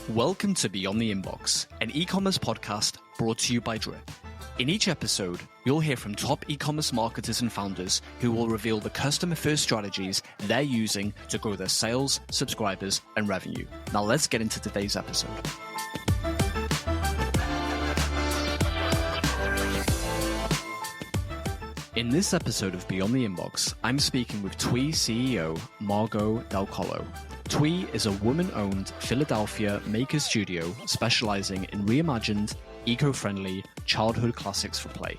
Welcome to Beyond the Inbox, an e-commerce podcast brought to you by Drip. In each episode, you'll hear from top e-commerce marketers and founders who will reveal the customer-first strategies they're using to grow their sales, subscribers, and revenue. Now let's get into today's episode. In this episode of Beyond the Inbox, I'm speaking with TWE CEO Margaux DelCollo. TWE is a woman-owned Philadelphia maker studio specializing in reimagined, eco-friendly childhood classics for play.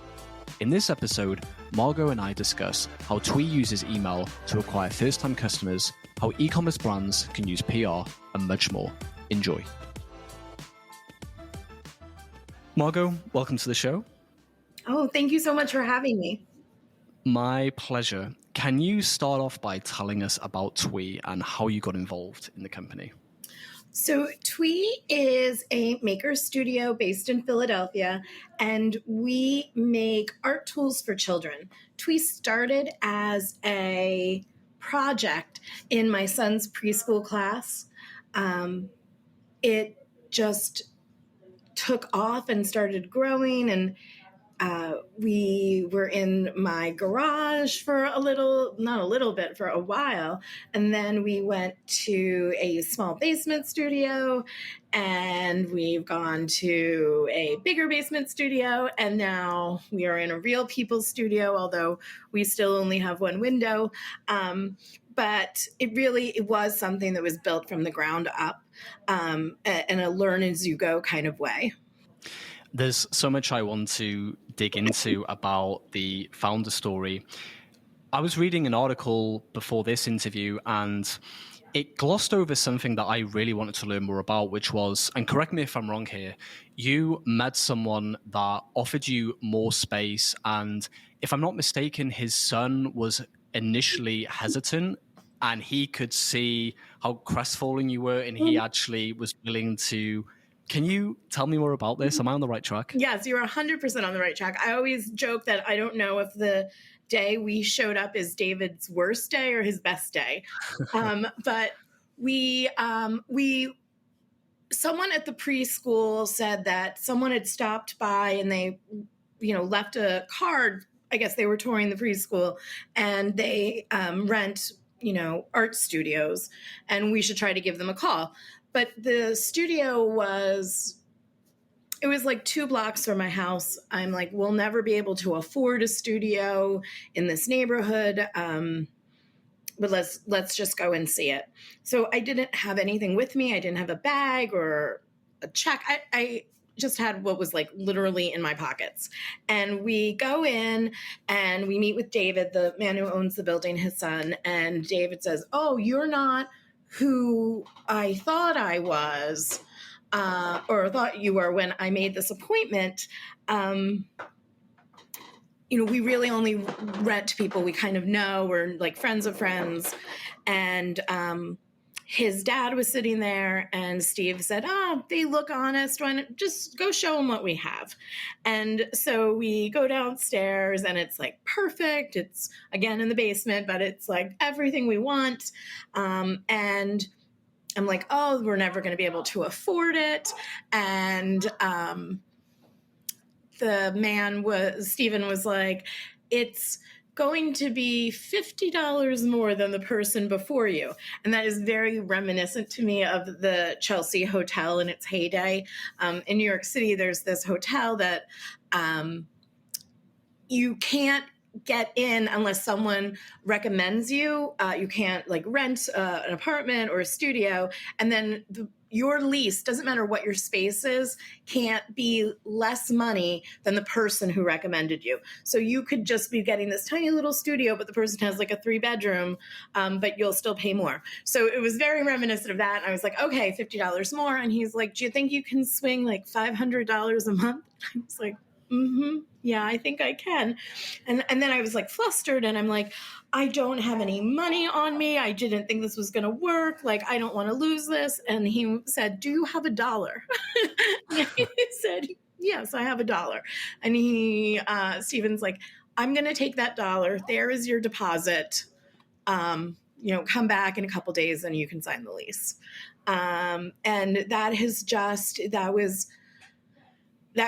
In this episode, Margaux and I discuss how TWE uses email to acquire first-time customers, how e-commerce brands can use PR, and much more. Enjoy. Margaux, welcome to the show. Oh, thank you so much for having me. My pleasure. Can you start off by telling us about TWE and how you got involved in the company? So TWE is a maker studio based in Philadelphia, and we make art tools for children. TWE started as a project in my son's preschool class. It just took off and started growing, and we were in my garage for for a while. And then we went to a small basement studio, and we've gone to a bigger basement studio. And now we are in a real people's studio, although we still only have one window. But it was something that was built from the ground up, in a learn as you go kind of way. There's so much I want to dig into about the founder story. I was reading an article before this interview, and it glossed over something that I really wanted to learn more about, which was, and correct me if I'm wrong here, you met someone that offered you more space, and if I'm not mistaken, his son was initially hesitant, and he could see how crestfallen you were, and he actually was willing to... Can you tell me more about this? Am I on the right track? Yes, you're 100% on the right track. I always joke that I don't know if the day we showed up is David's worst day or his best day. But someone at the preschool said that someone had stopped by and they, left a card. I guess they were touring the preschool, and they rent, art studios, and we should try to give them a call. But the studio was like 2 blocks from my house. I'm like, we'll never be able to afford a studio in this neighborhood. But let's just go and see it. So I didn't have anything with me. I didn't have a bag or a check. I just had what was like literally in my pockets. And we go in and we meet with David, the man who owns the building, his son. And David says, "Oh, you're not who I thought I was, or thought you were when I made this appointment. We really only rent to people we kind of know. We're like friends of friends." And his dad was sitting there, and Steve said, "Oh, they look honest. Why not just go show them what we have?" And so we go downstairs, and it's like perfect. It's again in the basement, but it's like everything we want. And I'm like, "Oh, we're never going to be able to afford it." And Steven was like, "It's going to be $50 more than the person before you." And that is very reminiscent to me of the Chelsea Hotel in its heyday. In New York City, there's this hotel that you can't get in unless someone recommends you. You can't rent an apartment or a studio. And then your lease, doesn't matter what your space is, can't be less money than the person who recommended you. So you could just be getting this tiny little studio, but the person has like a 3-bedroom, but you'll still pay more. So it was very reminiscent of that. And I was like, okay, $50 more. And he's like, "Do you think you can swing like $500 a month?" I was like, yeah, I think I can. And then I was like flustered, and I'm like, I don't have any money on me. I didn't think this was going to work. Like, I don't want to lose this. And he said, "Do you have $1?" And I said, "Yes, I have $1." And Steven's like, "I'm going to take that $1. There is your deposit. come back in a couple days and you can sign the lease. And that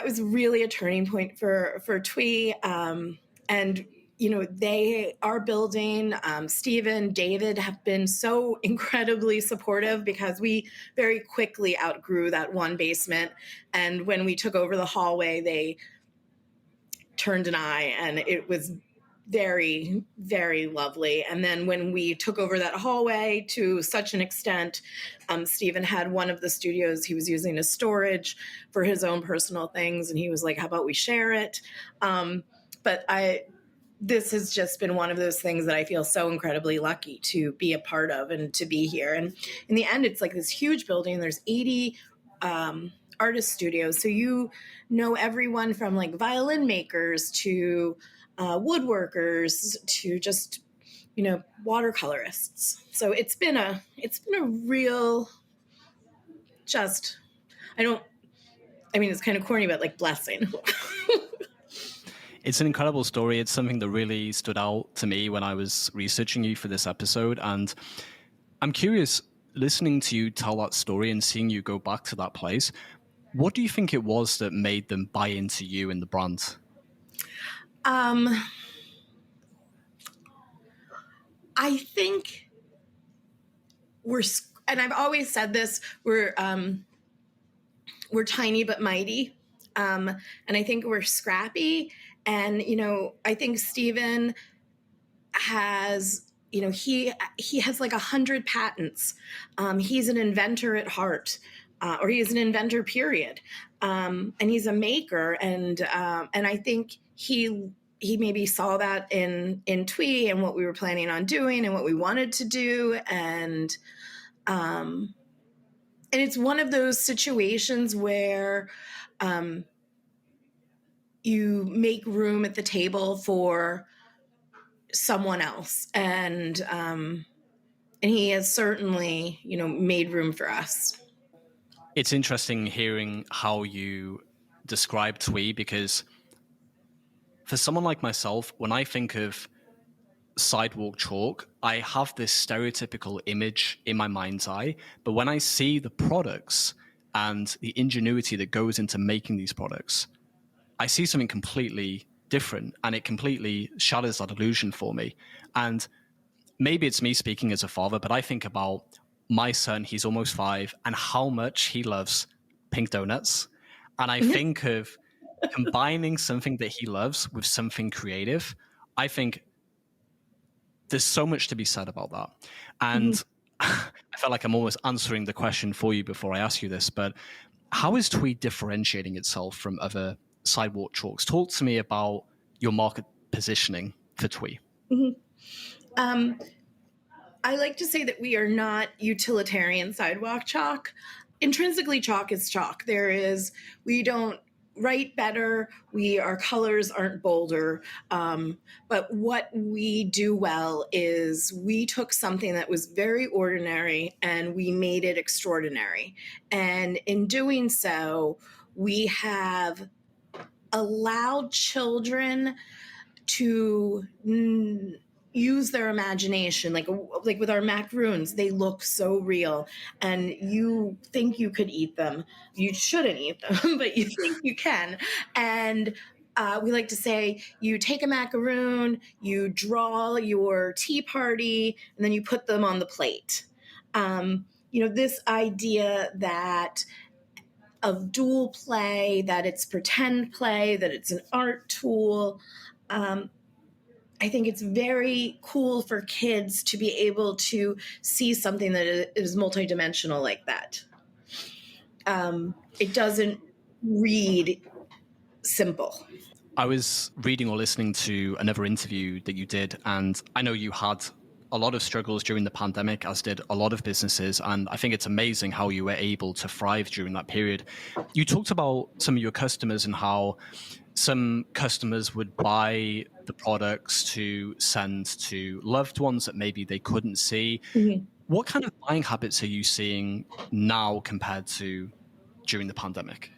was really a turning point for Twee. And they are building. Stephen, David have been so incredibly supportive, because we very quickly outgrew that one basement. And when we took over the hallway, they turned an eye, and it was very, very lovely. And then when we took over that hallway to such an extent, Stephen had one of the studios he was using as storage for his own personal things. And he was like, how about we share it? But this has just been one of those things that I feel so incredibly lucky to be a part of and to be here. And in the end, it's like this huge building. There's 80 artist studios. So everyone from like violin makers to woodworkers to just watercolorists. So it's been a real, just it's kind of corny, but like blessing. It's an incredible story. It's something that really stood out to me when I was researching you for this episode. And I'm curious, listening to you tell that story and seeing you go back to that place, what do you think it was that made them buy into you and the brand? I think and I've always said this, we're tiny but mighty. And I think we're scrappy. And, I think Stephen has, he has like 100 patents. He's an inventor at heart, or he's an inventor, period. And he's a maker. And I think he maybe saw that in Twee and what we were planning on doing and what we wanted to do. And it's one of those situations where, you make room at the table for someone else. And he has certainly, made room for us. It's interesting hearing how you describe Twee, because for someone like myself, when I think of sidewalk chalk, I have this stereotypical image in my mind's eye. But when I see the products and the ingenuity that goes into making these products, I see something completely different, and it completely shatters that illusion for me. And maybe it's me speaking as a father, but I think about my son, he's almost 5, and how much he loves pink donuts. And I think of combining something that he loves with something creative. I think there's so much to be said about that. And I felt like I'm almost answering the question for you before I ask you this, but how is Twee differentiating itself from other sidewalk chalks? Talk to me about your market positioning for Twee. I like to say that we are not utilitarian sidewalk chalk. Intrinsically, chalk is chalk. We don't write better. Our colors aren't bolder. But what we do well is we took something that was very ordinary and we made it extraordinary. And in doing so, we have allowed children to use their imagination, like with our macaroons. They look so real, and you think you could eat them. You shouldn't eat them, but you think you can. And we like to say, you take a macaroon, you draw your tea party, and then you put them on the plate. This idea of dual play, that it's pretend play, that it's an art tool. I think it's very cool for kids to be able to see something that is multidimensional like that. It doesn't read simple. I was reading or listening to another interview that you did, and I know you had a lot of struggles during the pandemic, as did a lot of businesses. And I think it's amazing how you were able to thrive during that period. You talked about some of your customers and how some customers would buy the products to send to loved ones that maybe they couldn't see. Mm-hmm. What kind of buying habits are you seeing now compared to during the pandemic?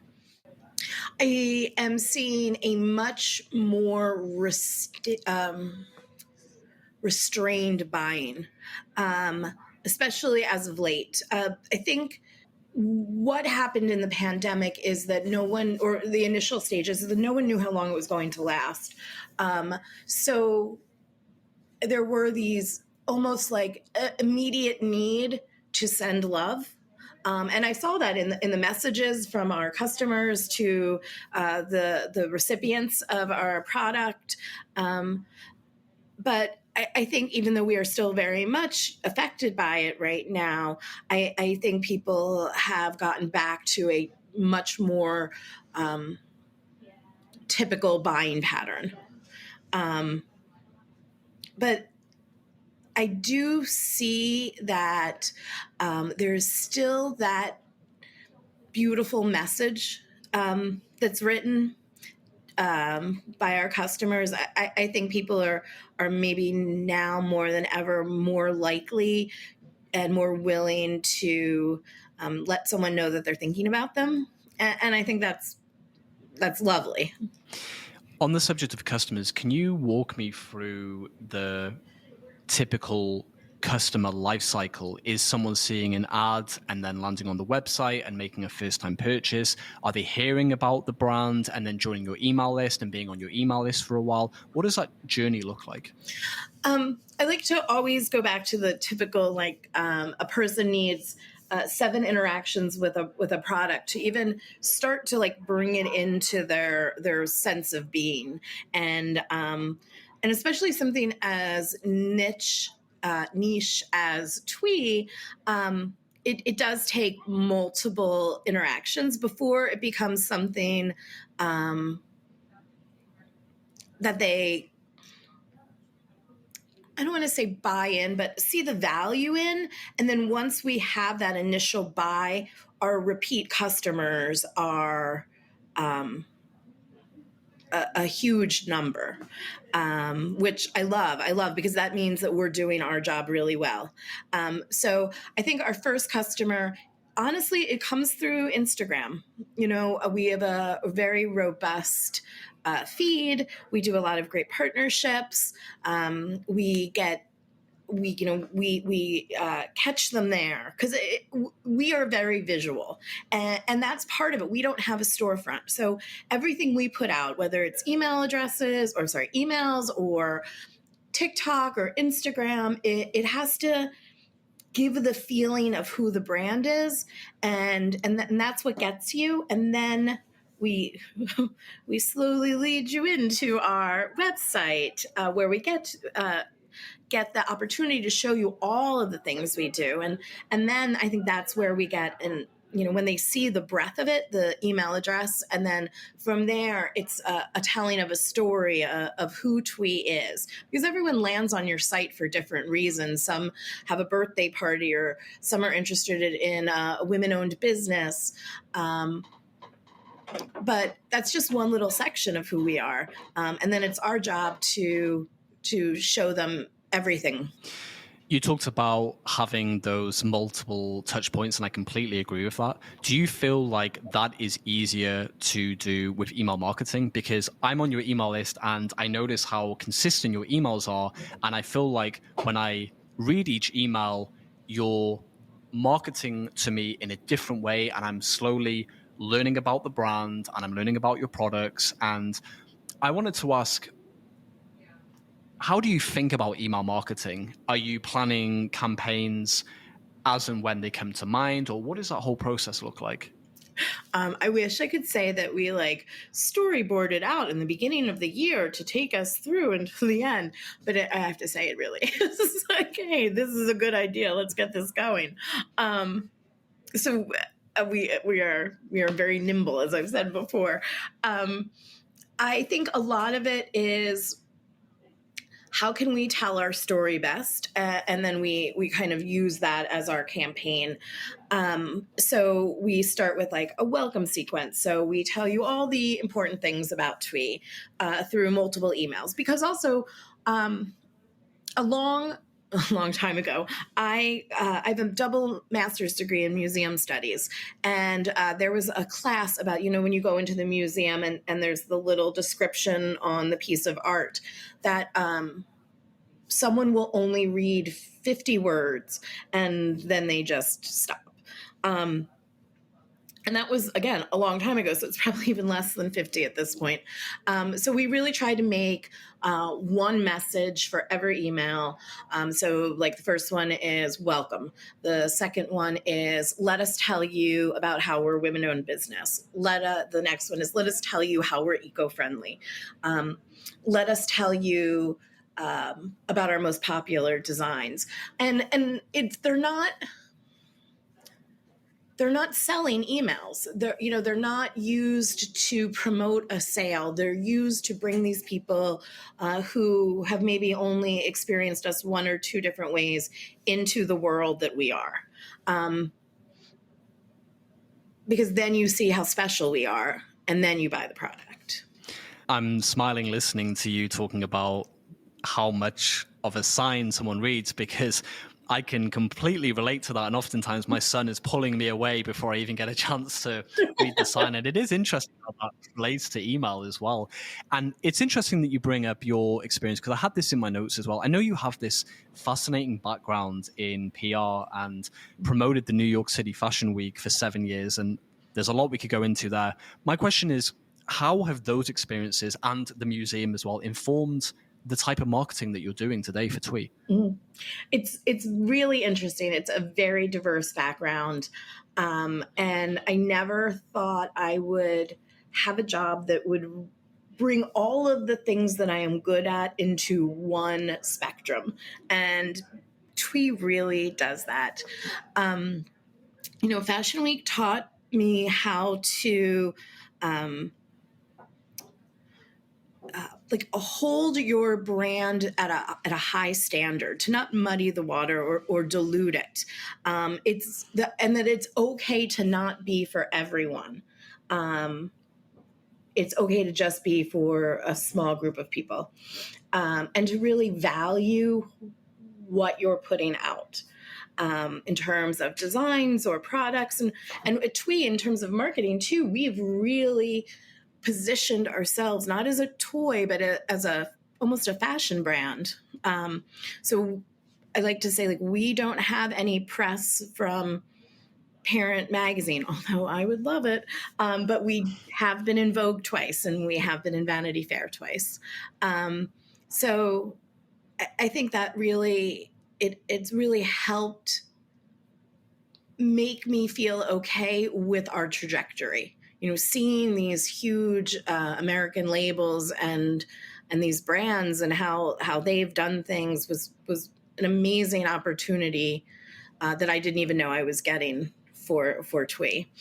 I am seeing a much more restrained buying, especially as of late. I think what happened in the pandemic is that no one, or the initial stages, is that no one knew how long it was going to last. So there were these almost like immediate need to send love. And I saw that in the messages from our customers to the recipients of our product. But I think even though we are still very much affected by it right now, I think people have gotten back to a much more typical buying pattern. But I do see that there's still that beautiful message that's written by our customers. I think people are maybe now more than ever more likely and more willing to let someone know that they're thinking about them, and I think that's lovely. On the subject of customers, can you walk me through the typical customer life cycle? Is someone seeing an ad and then landing on the website and making a first-time purchase? Are they hearing about the brand and then joining your email list and being on your email list for a while? What does that journey look like? I like to always go back to the typical, like a person needs 7 interactions with a product to even start to like bring it into their sense of being, and especially something as niche as Twee. It does take multiple interactions before it becomes something that they, I don't want to say buy in, but see the value in. And then once we have that initial buy, our repeat customers are a huge number, which I love. I love because that means that we're doing our job really well. So I think our first customer, honestly, it comes through Instagram. You know, we have a very robust feed. We do a lot of great partnerships. We catch them there because we are very visual, and that's part of it. We don't have a storefront, so everything we put out, whether it's emails or TikTok or Instagram, it has to give the feeling of who the brand is, and that's what gets you. And then we slowly lead you into our website, where we get the opportunity to show you all of the things we do, and then I think that's where we get, and when they see the breadth of it, the email address, and then from there it's a telling of a story of who Twee is, because everyone lands on your site for different reasons. Some have a birthday party, or some are interested in a women-owned business, but that's just one little section of who we are, and then it's our job to show them everything. You talked about having those multiple touch points, and I completely agree with that. Do you feel like that is easier to do with email marketing? Because I'm on your email list and I notice how consistent your emails are. And I feel like when I read each email, you're marketing to me in a different way, and I'm slowly learning about the brand and I'm learning about your products. And I wanted to ask, how do you think about email marketing? Are you planning campaigns as and when they come to mind, or what does that whole process look like? I wish I could say that we like storyboarded out in the beginning of the year to take us through until the end, but I have to say it really is like, hey, this is a good idea. Let's get this going. So we are very nimble, as I've said before. I think a lot of it is, how can we tell our story best? And then we kind of use that as our campaign. So we start with like a welcome sequence. So we tell you all the important things about Twee through multiple emails, because also a long time ago, I have a double master's degree in museum studies, and there was a class about, when you go into the museum and there's the little description on the piece of art that someone will only read 50 words and then they just stop. And that was, again, a long time ago, so it's probably even less than 50 at this point. So we really tried to make one message for every email. So like the first one is welcome. The second one is let us tell you about how we're women-owned business. The next one is let us tell you how we're eco-friendly. Let us tell you about our most popular designs. And they're not selling emails. They're not used to promote a sale. They're used to bring these people who have maybe only experienced us one or two different ways into the world that we are. Because then you see how special we are, and then you buy the product. I'm smiling listening to you talking about how much of a sign someone reads, because I can completely relate to that. And oftentimes my son is pulling me away before I even get a chance to read the sign. And it is interesting how that relates to email as well. And it's interesting that you bring up your experience, because I had this in my notes as well. I know you have this fascinating background in PR and promoted the New York City Fashion Week for 7 years. And there's a lot we could go into there. My question is, how have those experiences and the museum as well informed the type of marketing that you're doing today for Twee? Mm. It's really interesting. It's a very diverse background. And I never thought I would have a job that would bring all of the things that I am good at into one spectrum. And Twee really does that. Fashion Week taught me how to hold your brand at a high standard, to not muddy the water or dilute it. And that it's okay to not be for everyone. It's okay to just be for a small group of people, and to really value what you're putting out. In terms of designs or products, and at Twee, in terms of marketing too, we've really positioned ourselves not as a toy, but as almost a fashion brand. So I like to say, we don't have any press from Parent Magazine, although I would love it. But we have been in Vogue twice, and we have been in Vanity Fair twice. So I think that really, it's really helped make me feel okay with our trajectory. Seeing these huge American labels and these brands and how they've done things was an amazing opportunity that I didn't even know I was getting for Twee.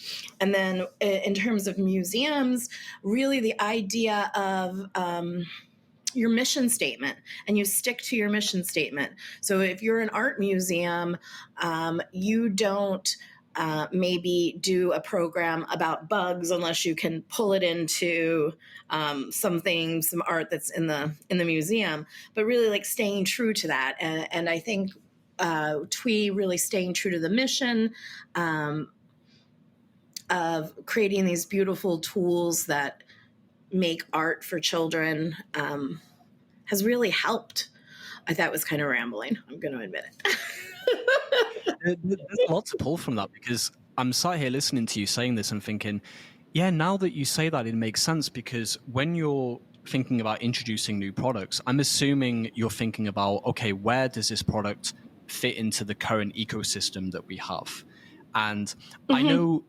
And then in terms of museums, really the idea of your mission statement, and you stick to your mission statement. So if you're an art museum, you don't maybe do a program about bugs unless you can pull it into some art that's in the museum, but really staying true to that. And I think Twee really staying true to the mission of creating these beautiful tools that make art for children has really helped. That was kind of rambling, I'm going to admit it. There's a lot to pull from that, because I'm sat here listening to you saying this and thinking, yeah, now that you say that, it makes sense, because when you're thinking about introducing new products, I'm assuming you're thinking about, okay, where does this product fit into the current ecosystem that we have? And I know,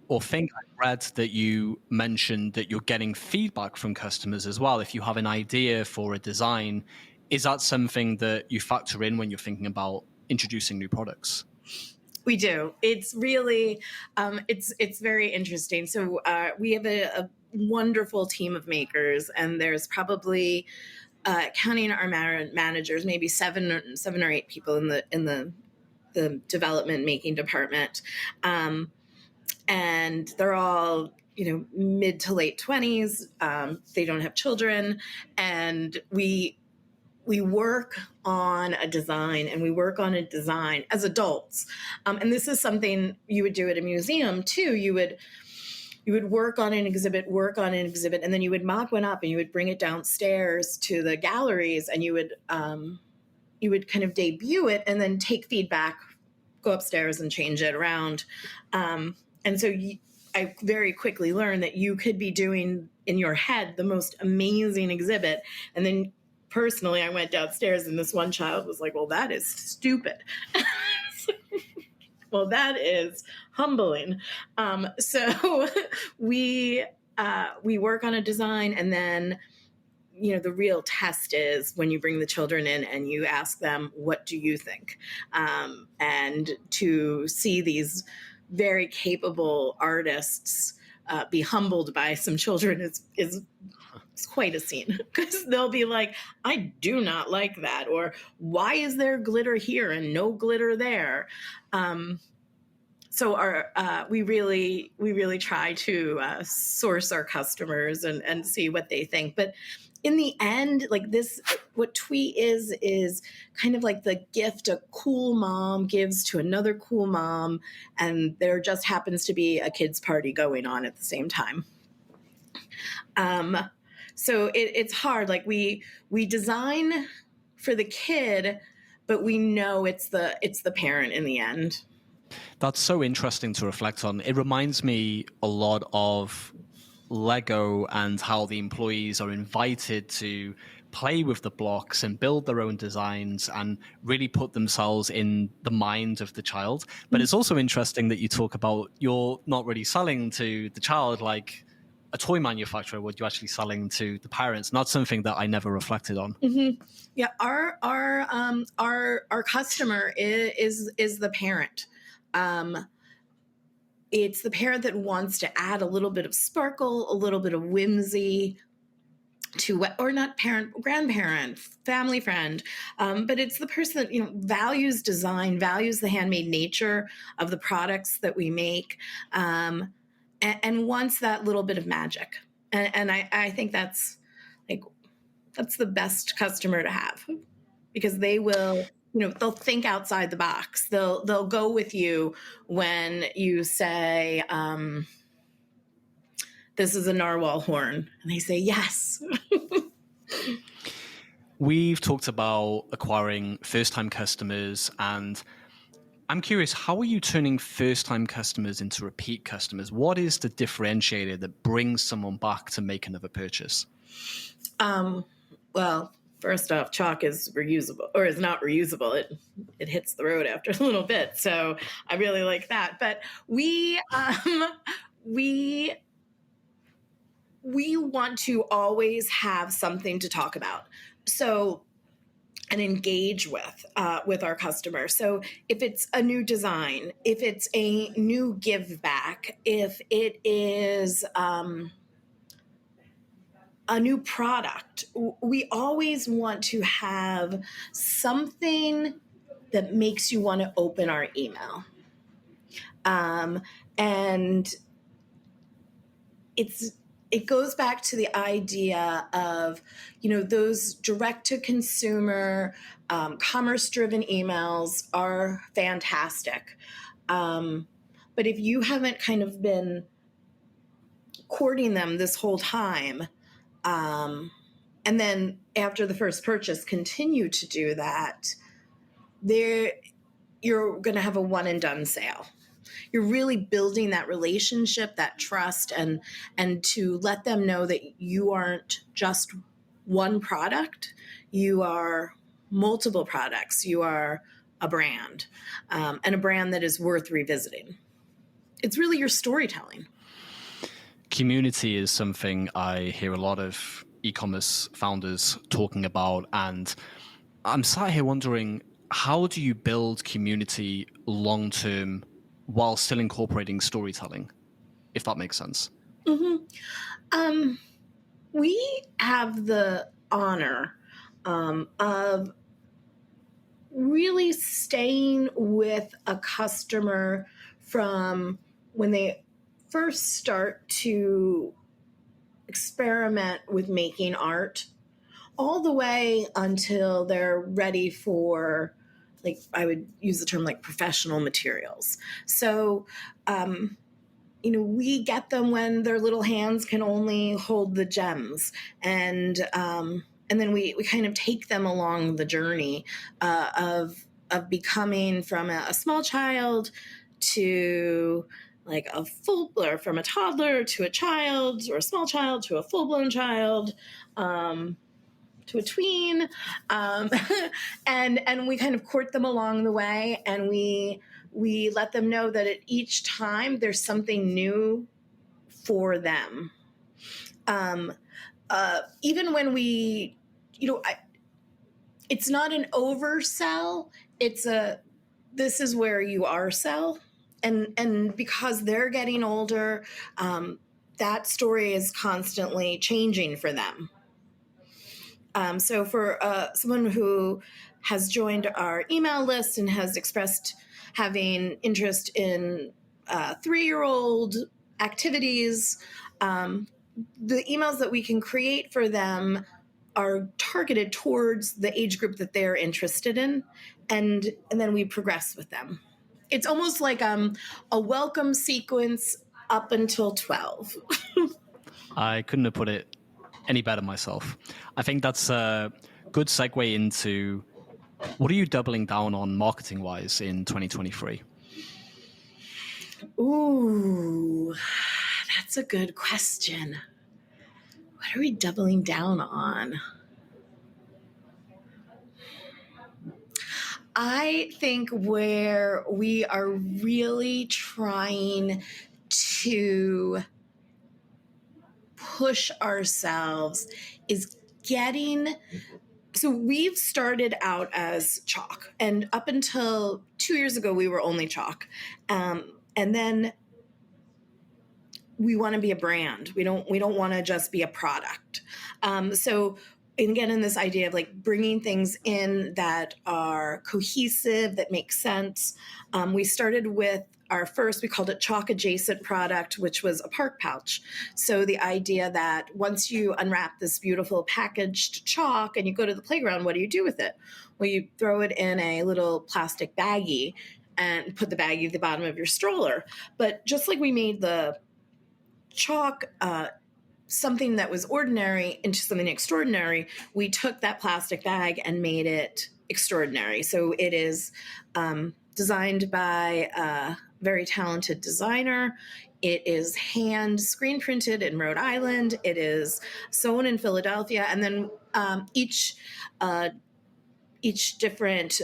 or think I read that you mentioned that you're getting feedback from customers as well. If you have an idea for a design, is that something that you factor in when you're thinking about introducing new products? We do. It's really, it's very interesting. So we have a wonderful team of makers, and there's probably, counting our managers, maybe seven or eight people in the development making department, and they're all mid to late 20s. They don't have children, and we work on a design, and we work on a design as adults. And this is something you would do at a museum too. You would work on an exhibit, and then you would mock one up and you would bring it downstairs to the galleries, and you would kind of debut it and then take feedback, go upstairs and change it around. And so I very quickly learned that you could be doing in your head the most amazing exhibit. And then personally, I went downstairs and this one child was like, well, that is stupid. Well, that is humbling. So we work on a design, and then the real test is when you bring the children in and you ask them, what do you think? And to see these very capable artists be humbled by some children is quite a scene, because they'll be like, I do not like that, or why is there glitter here and no glitter there? So we really try to source our customers and see what they think. But in the end, like this, what Twee is kind of like the gift a cool mom gives to another cool mom, and there just happens to be a kids' party going on at the same time. So it's hard. Like we design for the kid, but we know it's the parent in the end. That's so interesting to reflect on. It reminds me a lot of Lego and how the employees are invited to play with the blocks and build their own designs and really put themselves in the mind of the child. But it's also interesting that you talk about you're not really selling to the child like a toy manufacturer, what you're actually selling to the parents. Not something that I never reflected on. Mm-hmm. Yeah, our customer is the parent. It's the parent that wants to add a little bit of sparkle, a little bit of whimsy to, or not parent, grandparent, family friend, but it's the person that values design, values the handmade nature of the products that we make, and wants that little bit of magic. And I think that's the best customer to have, because they will, they'll think outside the box. They'll go with you when you say, this is a narwhal horn, and they say yes. We've talked about acquiring first-time customers, and I'm curious, how are you turning first-time customers into repeat customers? What is the differentiator that brings someone back to make another purchase? Well, first off, chalk is reusable, or is not reusable. It hits the road after a little bit, so I really like that. But we want to always have something to talk about, and engage with our customers. So if it's a new design, if it's a new give back, if it is a new product, we always want to have something that makes you want to open our email. And it goes back to the idea of, those direct-to-consumer, commerce-driven emails are fantastic. But if you haven't kind of been courting them this whole time, and then after the first purchase continue to do that, you're going to have a one-and-done sale. You're really building that relationship, that trust, and to let them know that you aren't just one product. You are multiple products. You are a brand, and a brand that is worth revisiting. It's really your storytelling. Community is something I hear a lot of e-commerce founders talking about, and I'm sat here wondering, how do you build community long-term while still incorporating storytelling, if that makes sense? Mm-hmm. We have the honor of really staying with a customer from when they first start to experiment with making art, all the way until they're ready for, like, I would use the term like professional materials. So, we get them when their little hands can only hold the gems, and then we kind of take them along the journey of becoming from a small child to like or from a toddler to a child, or a small child to a full-blown child, to a tween, and we kind of court them along the way, and we let them know that at each time there's something new for them. Even when we, it's not an oversell, it's this is where you are sell. And because they're getting older, that story is constantly changing for them. So for someone who has joined our email list and has expressed having interest in 3-year-old activities, the emails that we can create for them are targeted towards the age group that they're interested in, and then we progress with them. It's almost like a welcome sequence up until 12. I couldn't have put it any better myself. I think that's a good segue into what are you doubling down on marketing-wise in 2023? Ooh, that's a good question. What are we doubling down on? I think where we are really trying to push ourselves is so we've started out as chalk, and up until 2 years ago, we were only chalk. And then we want to be a brand. We don't want to just be a product. So again, in this idea of like bringing things in that are cohesive, that make sense, we started with our first, we called it chalk adjacent product, which was a park pouch. So the idea that once you unwrap this beautiful packaged chalk and you go to the playground, what do you do with it? Well, you throw it in a little plastic baggie and put the baggie at the bottom of your stroller. But just like we made the chalk something that was ordinary into something extraordinary, we took that plastic bag and made it extraordinary. So it is designed by a very talented designer. It is hand screen printed in Rhode Island. It is sewn in Philadelphia. And then each different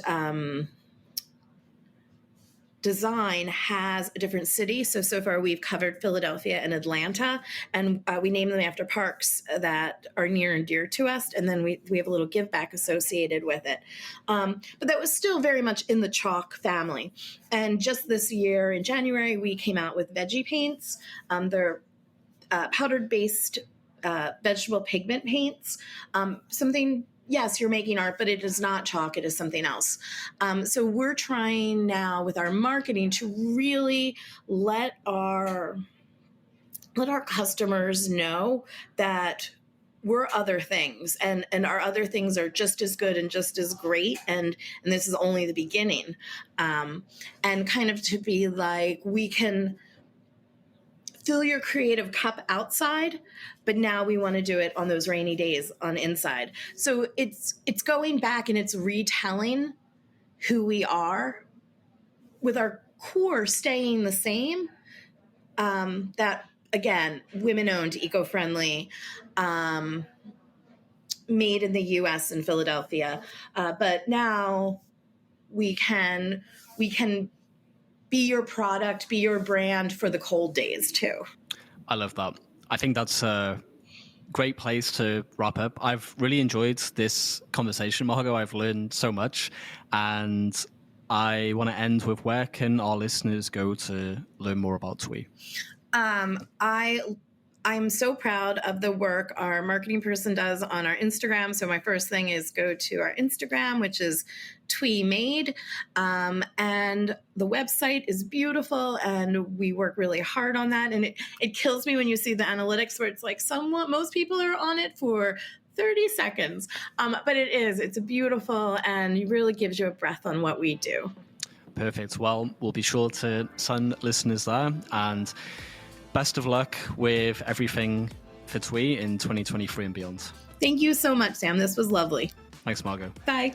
design has a different city. So far we've covered Philadelphia and Atlanta, and we name them after parks that are near and dear to us. And then we have a little give back associated with it. But that was still very much in the chalk family. And just this year in January, we came out with veggie paints. They're powdered based vegetable pigment paints. Yes, you're making art, but it is not chalk. It is something else. So we're trying now with our marketing to really let our customers know that we're other things, and our other things are just as good and just as great, and this is only the beginning. And kind of to be like, we can fill your creative cup outside, but now we want to do it on those rainy days on inside. So it's going back and it's retelling who we are with our core staying the same. That again, women-owned, eco-friendly, made in the U.S. in Philadelphia. But now we can be your product, be your brand for the cold days too. I love that. I think that's a great place to wrap up. I've really enjoyed this conversation, Margaux. I've learned so much, and I want to end with, where can our listeners go to learn more about Twee? I'm so proud of the work our marketing person does on our Instagram. So my first thing is go to our Instagram, which is Twee Made. And the website is beautiful, and we work really hard on that. And it kills me when you see the analytics where it's like most people are on it for 30 seconds. But it's beautiful, and it really gives you a breath on what we do. Perfect. Well, we'll be sure to send listeners there, and best of luck with everything for Twee in 2023 and beyond. Thank you so much, Sam. This was lovely. Thanks, Margaux. Bye.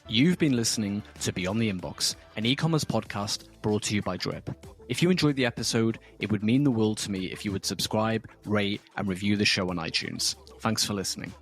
You've been listening to Beyond the Inbox, an e-commerce podcast brought to you by Drip. If you enjoyed the episode, it would mean the world to me if you would subscribe, rate, and review the show on iTunes. Thanks for listening.